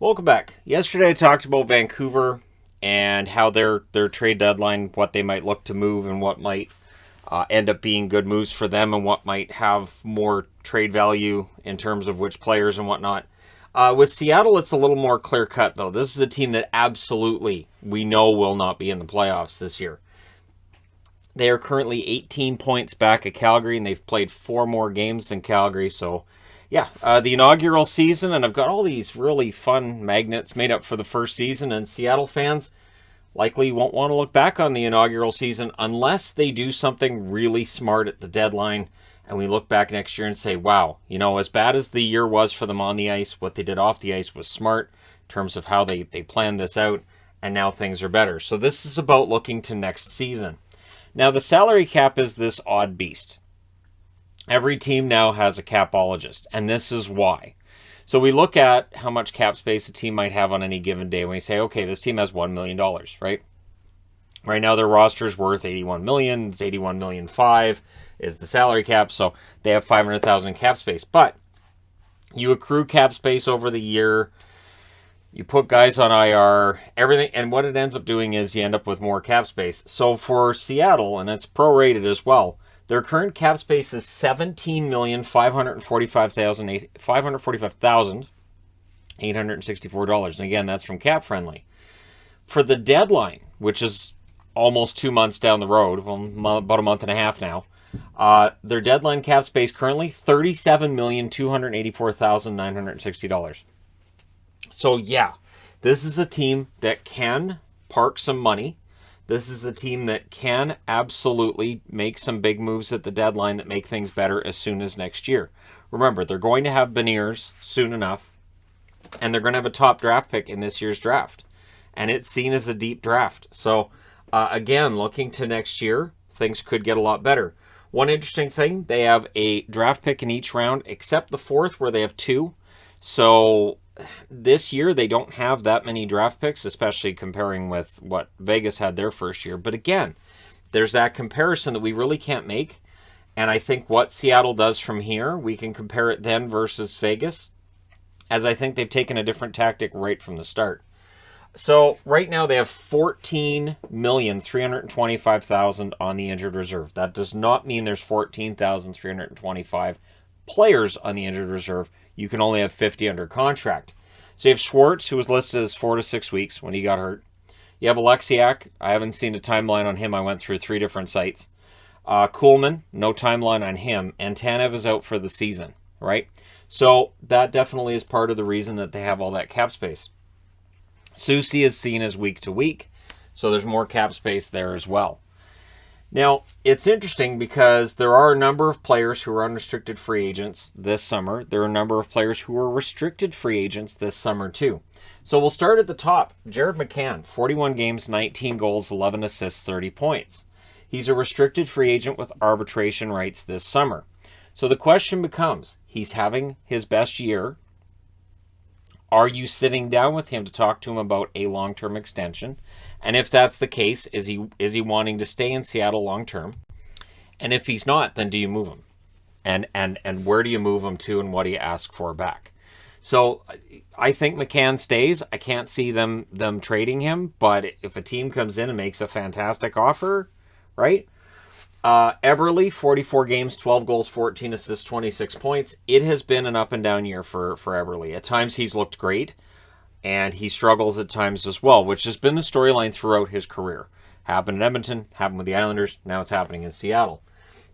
Welcome back. Yesterday I talked about Vancouver and how their trade deadline, what they might look to move and what might end up being good moves for them and what might have more trade value in terms of which players and whatnot. With Seattle, it's a little more clear cut, though. This is a team that absolutely we know will not be in the playoffs this year. They are currently 18 points back at Calgary, and they've played 4 more games than Calgary. So, yeah, the inaugural season, and I've got all these really fun magnets made up for the first season, and Seattle fans likely won't want to look back on the inaugural season unless they do something really smart at the deadline, and we look back next year and say, wow, as bad as the year was for them on the ice, what they did off the ice was smart in terms of how they planned this out, and now things are better. So this is about looking to next season. Now, the salary cap is this odd beast. Every team now has a capologist, and this is why. So we look at how much cap space a team might have on any given day, and we say, okay, this team has $1 million, right? Right now their roster is worth $81 million. It's $81.5 million is the salary cap, so they have $500,000 in cap space. But you accrue cap space over the year. You put guys on IR, everything, and what it ends up doing is you end up with more cap space. So for Seattle, and it's prorated as well, their current cap space is $17,545,864. And again, that's from Cap Friendly. For the deadline, which is almost 2 months down the road, well, about a month and a half now, their deadline cap space currently $37,284,960. So yeah, this is a team that can park some money. This is a team that can absolutely make some big moves at the deadline that make things better as soon as next year. Remember, they're going to have Beniers soon enough, and they're going to have a top draft pick in this year's draft. And it's seen as a deep draft. So again, looking to next year, things could get a lot better. One interesting thing, they have a draft pick in each round, except the fourth where they have 2. So this year they don't have that many draft picks, especially comparing with what Vegas had their first year. But again, there's that comparison that we really can't make. And I think what Seattle does from here, we can compare it then versus Vegas, as I think they've taken a different tactic right from the start. So right now they have 14,325,000 on the injured reserve. That does not mean there's 14,325 players on the injured reserve. You can only have 50 under contract. So you have Schwartz, who was listed as 4 to 6 weeks when he got hurt. You have Alexiak. I haven't seen a timeline on him. I went through 3 different sites. Kuhlman, no timeline on him. And Tanev is out for the season, right? So that definitely is part of the reason that they have all that cap space. Soucy is seen as week to week, so there's more cap space there as well. Now, it's interesting because there are a number of players who are unrestricted free agents this summer. There are a number of players who are restricted free agents this summer too. So we'll start at the top. Jared McCann, 41 games, 19 goals, 11 assists, 30 points. He's a restricted free agent with arbitration rights this summer. So the question becomes, he's having his best year. Are you sitting down with him to talk to him about a long-term extension? And if that's the case, is he wanting to stay in Seattle long-term? And if he's not, then do you move him? And where do you move him to, and what do you ask for back? So I think McCann stays. I can't see them trading him, but if a team comes in and makes a fantastic offer, right? Eberle, 44 games, 12 goals, 14 assists, 26 points. It has been an up and down year for Eberle. At times he's looked great, and he struggles at times as well, which has been the storyline throughout his career. Happened in Edmonton, happened with the Islanders, now it's happening in Seattle.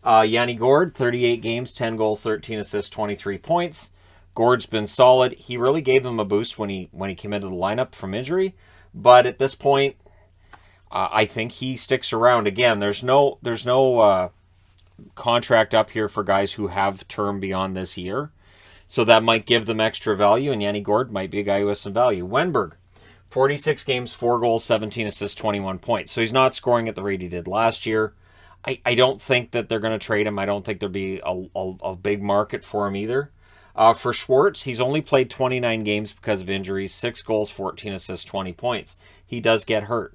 Yanni Gourde, 38 games, 10 goals, 13 assists, 23 points. Gourde's been solid. He really gave them a boost when he came into the lineup from injury, but at this point, I think he sticks around. Again, there's no contract up here for guys who have term beyond this year. So that might give them extra value, and Yanni Gourde might be a guy who has some value. Wenberg, 46 games, 4 goals, 17 assists, 21 points. So he's not scoring at the rate he did last year. I don't think that they're going to trade him. I don't think there'll be a big market for him either. For Schwartz, he's only played 29 games because of injuries, 6 goals, 14 assists, 20 points. He does get hurt.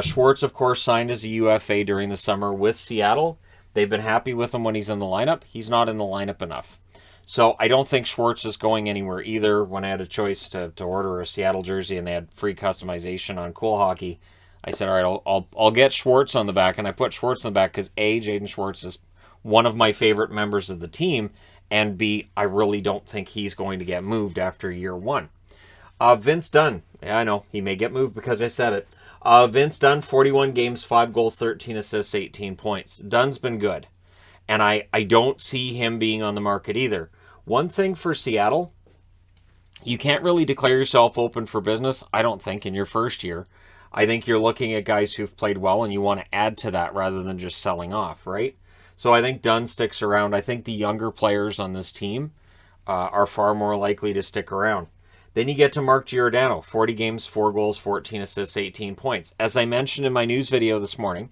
Schwartz, of course, signed as a UFA during the summer with Seattle. They've been happy with him when he's in the lineup. He's not in the lineup enough. So I don't think Schwartz is going anywhere either. When I had a choice to order a Seattle jersey and they had free customization on Cool Hockey, I said, all right, I'll get Schwartz on the back. And I put Schwartz on the back because A, Jaden Schwartz is one of my favorite members of the team, and B, I really don't think he's going to get moved after year one. Vince Dunn. Yeah, I know. He may get moved because I said it. Vince Dunn, 41 games, 5 goals, 13 assists, 18 points. Dunn's been good. And I don't see him being on the market either. One thing for Seattle, you can't really declare yourself open for business, I don't think, in your first year. I think you're looking at guys who've played well and you want to add to that rather than just selling off, right? So I think Dunn sticks around. I think the younger players on this team are far more likely to stick around. Then you get to Mark Giordano, 40 games, 4 goals, 14 assists, 18 points. As I mentioned in my news video this morning,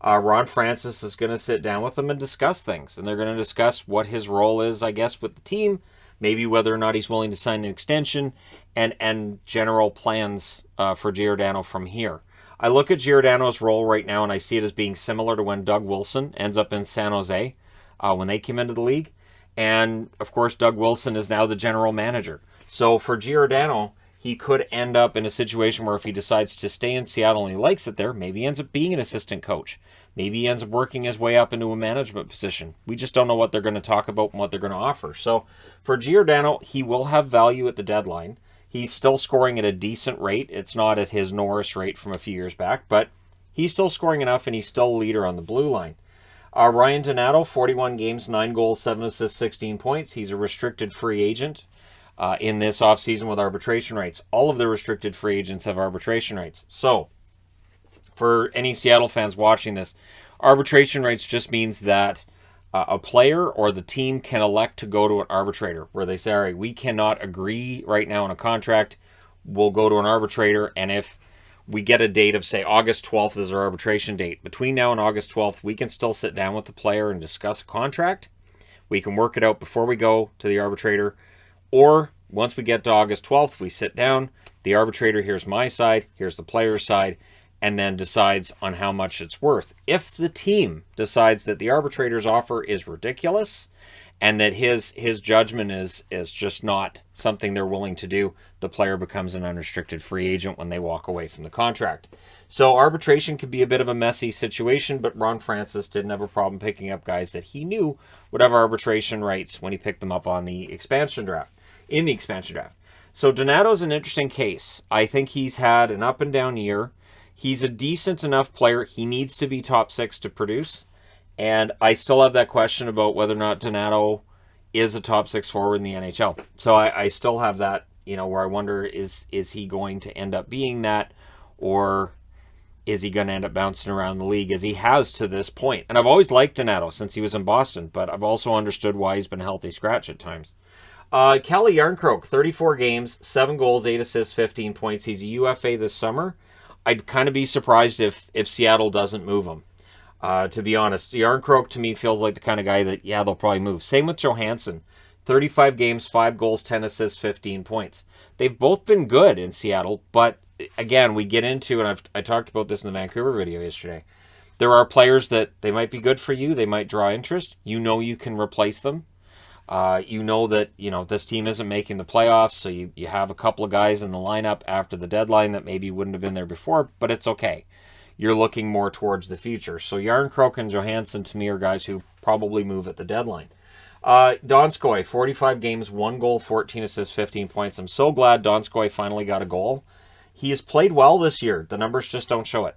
Ron Francis is going to sit down with them and discuss things. And they're going to discuss what his role is, I guess, with the team, maybe whether or not he's willing to sign an extension, and general plans for Giordano from here. I look at Giordano's role right now, and I see it as being similar to when Doug Wilson ends up in San Jose when they came into the league. And, of course, Doug Wilson is now the general manager. So for Giordano, he could end up in a situation where if he decides to stay in Seattle and he likes it there, maybe he ends up being an assistant coach. Maybe he ends up working his way up into a management position. We just don't know what they're going to talk about and what they're going to offer. So for Giordano, he will have value at the deadline. He's still scoring at a decent rate. It's not at his Norris rate from a few years back, but he's still scoring enough and he's still a leader on the blue line. Ryan Donato, 41 games, 9 goals, 7 assists, 16 points. He's a restricted free agent in this offseason with arbitration rights. All of the restricted free agents have arbitration rights. So, for any Seattle fans watching this, arbitration rights just means that a player or the team can elect to go to an arbitrator where they say, all right, we cannot agree right now on a contract. We'll go to an arbitrator, and if we get a date of, say, August 12th is our arbitration date. Between now and August 12th, we can still sit down with the player and discuss a contract. We can work it out before we go to the arbitrator. Or once we get to August 12th, we sit down. The arbitrator hears my side, here's the player's side, and then decides on how much it's worth. If the team decides that the arbitrator's offer is ridiculous and that his judgment is just not something they're willing to do, the player becomes an unrestricted free agent when they walk away from the contract. So arbitration could be a bit of a messy situation, but Ron Francis didn't have a problem picking up guys that he knew would have arbitration rights when he picked them up on the expansion draft, in the expansion draft. So Donato's an interesting case. I think he's had an up and down year. He's a decent enough player. He needs to be top 6 to produce. And I still have that question about whether or not Donato is a top 6 forward in the NHL. So I still have that, where I wonder, is he going to end up being that, or is he going to end up bouncing around the league as he has to this point? And I've always liked Donato since he was in Boston, but I've also understood why he's been a healthy scratch at times. Calle Jarnkrok, 34 games, 7 goals, 8 assists, 15 points. He's a UFA this summer. I'd kind of be surprised if Seattle doesn't move him. To be honest, Jarnkrok to me feels like the kind of guy that, they'll probably move. Same with Johansson. 35 games, 5 goals, 10 assists, 15 points. They've both been good in Seattle, but again, we get into, and I talked about this in the Vancouver video yesterday, there are players that they might be good for you, they might draw interest. You can replace them. That, this team isn't making the playoffs, so you have a couple of guys in the lineup after the deadline that maybe wouldn't have been there before, but it's okay. You're looking more towards the future. So Jarnkrok and Johansson, to me, are guys who probably move at the deadline. Donskoy, 45 games, 1 goal, 14 assists, 15 points. I'm so glad Donskoy finally got a goal. He has played well this year. The numbers just don't show it.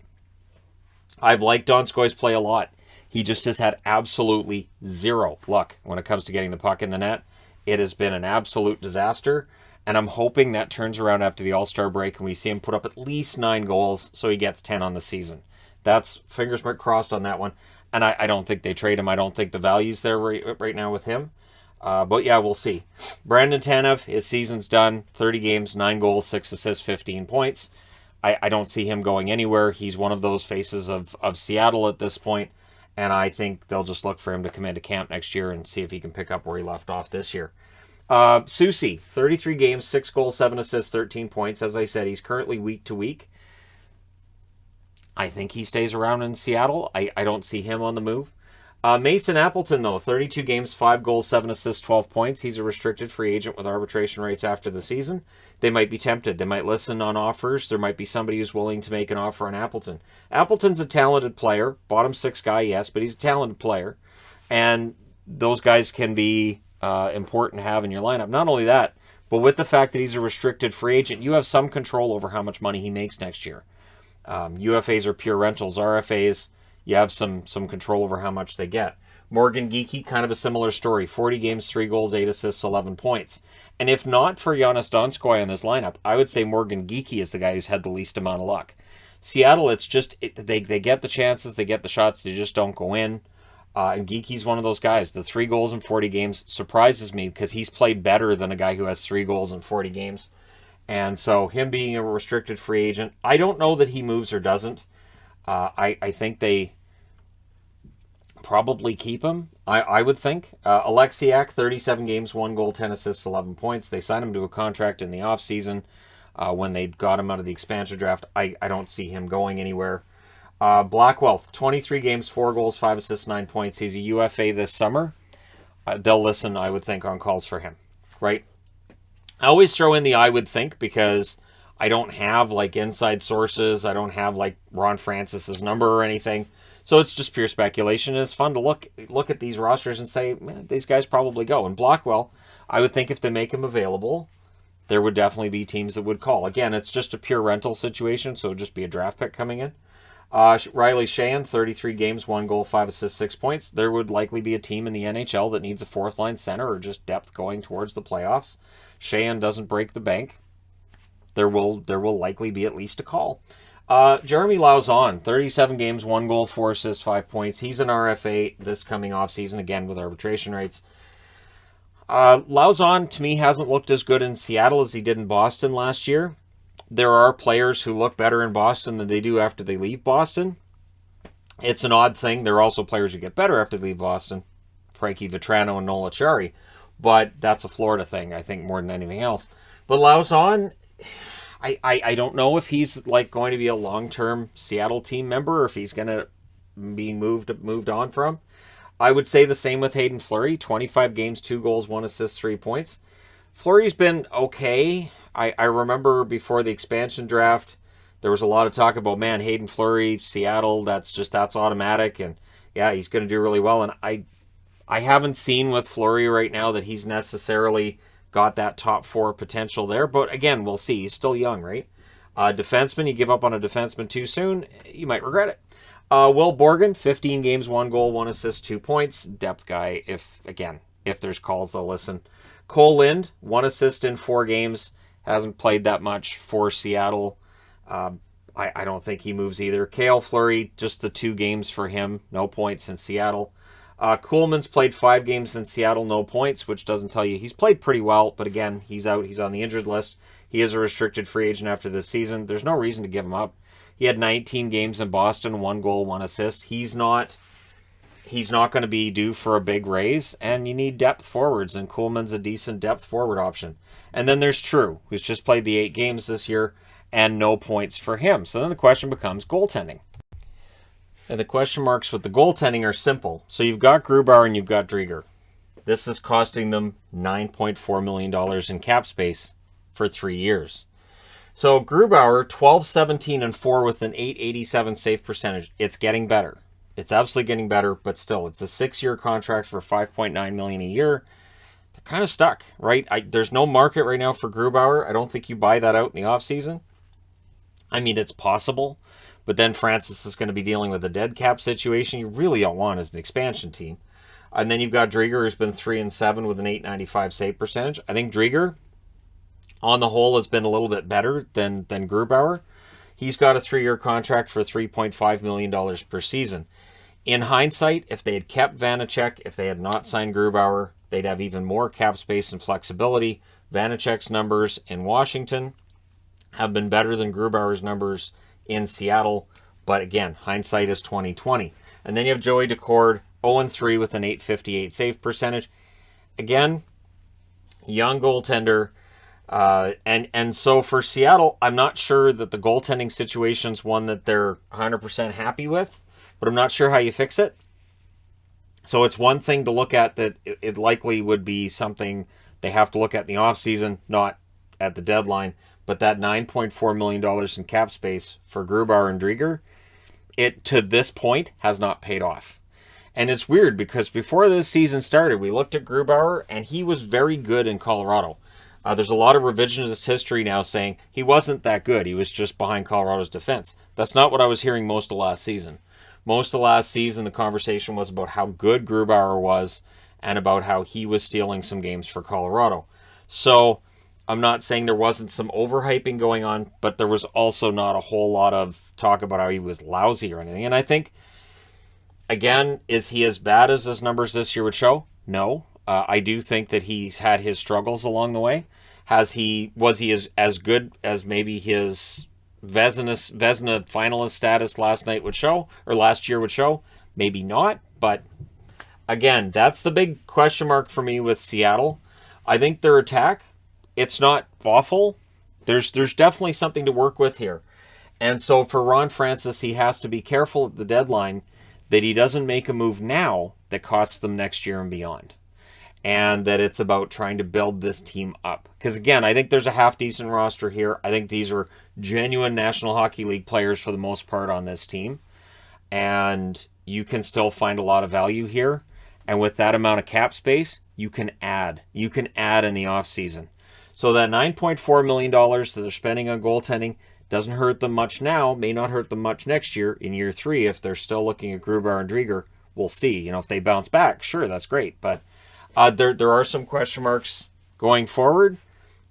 I've liked Donskoy's play a lot. He just has had absolutely zero luck when it comes to getting the puck in the net. It has been an absolute disaster, and I'm hoping that turns around after the All-Star break and we see him put up at least 9 goals so he gets 10 on the season. That's fingers crossed on that one, and I don't think they trade him. I don't think the value's there right now with him, but we'll see. Brandon Tanev, his season's done, 30 games, 9 goals, 6 assists, 15 points. I don't see him going anywhere. He's one of those faces of Seattle at this point. And I think they'll just look for him to come into camp next year and see if he can pick up where he left off this year. Susi, 33 games, 6 goals, 7 assists, 13 points. As I said, he's currently week to week. I think he stays around in Seattle. I don't see him on the move. Mason Appleton, though, 32 games, 5 goals, 7 assists, 12 points. He's a restricted free agent with arbitration rights after the season. They might be tempted. They might listen on offers. There might be somebody who's willing to make an offer on Appleton. Appleton's a talented player. Bottom six guy, yes, but he's a talented player. And those guys can be important to have in your lineup. Not only that, but with the fact that he's a restricted free agent, you have some control over how much money he makes next year. UFAs are pure rentals. RFAs, you have some control over how much they get. Morgan Geekie, kind of a similar story. 40 games, 3 goals, 8 assists, 11 points. And if not for Jonas Donskoy in this lineup, I would say Morgan Geekie is the guy who's had the least amount of luck. Seattle, it's just, they get the chances, they get the shots, they just don't go in. And Geekie's one of those guys. The 3 goals in 40 games surprises me because he's played better than a guy who has 3 goals in 40 games. And so him being a restricted free agent, I don't know that he moves or doesn't. I think they probably keep him, I would think. Alexiak, 37 games, 1 goal, 10 assists, 11 points. They signed him to a contract in the offseason when they got him out of the expansion draft. I don't see him going anywhere. Blackwell, 23 games, 4 goals, 5 assists, 9 points. He's a UFA this summer. They'll listen, I would think, on calls for him, right? I always throw in the I would think because I don't have like inside sources. I don't have like Ron Francis's number or anything. So it's just pure speculation. And it's fun to look at these rosters and say, man, these guys probably go. And Blackwell, I would think if they make him available, there would definitely be teams that would call. Again, it's just a pure rental situation, so it would just be a draft pick coming in. Riley Sheahan, 33 games, 1 goal, 5 assists, 6 points. There would likely be a team in the NHL that needs a fourth line center or just depth going towards the playoffs. Sheahan doesn't break the bank. There will likely be at least a call. Jeremy Lauzon, 37 games, 1 goal, 4 assists, 5 points. He's an RFA this coming off season, again with arbitration rights. Lauzon, to me, hasn't looked as good in Seattle as he did in Boston last year. There are players who look better in Boston than they do after they leave Boston. It's an odd thing. There are also players who get better after they leave Boston. Frankie Vetrano and Nola Chari. But that's a Florida thing, I think, more than anything else. But Lauzon, I don't know if he's like going to be a long-term Seattle team member or if he's going to be moved on from. I would say the same with Hayden Fleury. 25 games, 2 goals, 1 assist, 3 points. Fleury's been okay. I remember before the expansion draft, there was a lot of talk about, man, Hayden Fleury, Seattle, that's automatic. And yeah, he's going to do really well. And I haven't seen with Fleury right now that he's necessarily got that top 4 potential there. But again, we'll see. He's still young, right? Defenseman, you give up on a defenseman too soon, you might regret it. Will Borgen, 15 games, 1 goal, 1 assist, 2 points. Depth guy. If there's calls, they'll listen. Cole Lind, 1 assist in 4 games. Hasn't played that much for Seattle. I don't think he moves either. Cale Fleury, just the 2 games for him. No points in Seattle. Kuhlman's played 5 games in Seattle, no points, which doesn't tell you he's played pretty well. But again, he's out. He's on the injured list. He is a restricted free agent after this season. There's no reason to give him up. He had 19 games in Boston, 1 goal, 1 assist. He's not going to be due for a big raise, and you need depth forwards, and Kuhlman's a decent depth forward option. And then there's True, who's just played the 8 games this year, and no points for him. So then the question becomes goaltending. And the question marks with the goaltending are simple. So you've got Grubauer and you've got Drieger. This is costing them $9.4 million in cap space for 3 years. So Grubauer, 12, 17, and 4 with an .887 save percentage. It's getting better. It's absolutely getting better, but still, it's a 6-year contract for $5.9 million a year. They're kind of stuck, right? There's no market right now for Grubauer. I don't think you buy that out in the offseason. I mean, it's possible, but then Francis is going to be dealing with a dead cap situation you really don't want as an expansion team. And then you've got Drieger, who's been 3 and 7 with an .895 save percentage. I think Drieger, on the whole, has been a little bit better than Grubauer. He's got a 3-year contract for $3.5 million per season. In hindsight, if they had kept Vanacek, if they had not signed Grubauer, they'd have even more cap space and flexibility. Vanacek's numbers in Washington have been better than Grubauer's numbers in Seattle. But again, hindsight is 2020. And then you have Joey Decord, 0-3 with an .858 save percentage. Again, young goaltender. And so for Seattle, I'm not sure that the goaltending situation is one that they're 100% happy with, but I'm not sure how you fix it. So it's one thing to look at that it likely would be something they have to look at in the offseason, not at the deadline. But that $9.4 million in cap space for Grubauer and Drieger, it to this point has not paid off. And it's weird because before this season started, we looked at Grubauer and he was very good in Colorado. There's a lot of revisionist history now saying he wasn't that good. He was just behind Colorado's defense. That's not what I was hearing most of last season. Most of last season, the conversation was about how good Grubauer was and about how he was stealing some games for Colorado. So I'm not saying there wasn't some overhyping going on, but there was also not a whole lot of talk about how he was lousy or anything. And I think, again, is he as bad as his numbers this year would show? No. I do think that he's had his struggles along the way. Was he as good as maybe his Vezina finalist status last year would show? Maybe not. But again, that's the big question mark for me with Seattle. I think their attack, it's not awful. There's definitely something to work with here. And so for Ron Francis, he has to be careful at the deadline that he doesn't make a move now that costs them next year and beyond. And that it's about trying to build this team up. Because again, I think there's a half-decent roster here. I think these are genuine National Hockey League players for the most part on this team. And you can still find a lot of value here. And with that amount of cap space, you can add. You can add in the offseason. So that $9.4 million that they're spending on goaltending doesn't hurt them much now, may not hurt them much next year in year 3 if they're still looking at Grubauer and Drieger. We'll see. If they bounce back, sure, that's great. But there are some question marks going forward.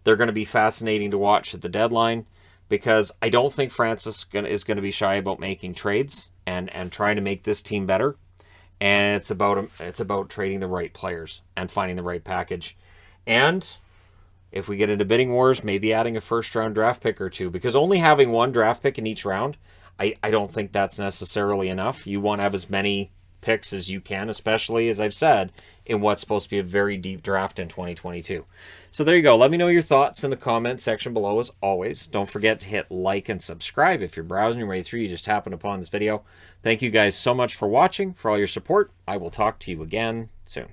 They're going to be fascinating to watch at the deadline because I don't think Francis is going to be shy about making trades and trying to make this team better. And it's about trading the right players and finding the right package. And if we get into bidding wars, maybe adding a first-round draft pick or two. Because only having one draft pick in each round, I don't think that's necessarily enough. You want to have as many picks as you can, especially, as I've said, in what's supposed to be a very deep draft in 2022. So there you go. Let me know your thoughts in the comment section below as always. Don't forget to hit like and subscribe if you're browsing your way through. You just happened upon this video. Thank you guys so much for watching, for all your support. I will talk to you again soon.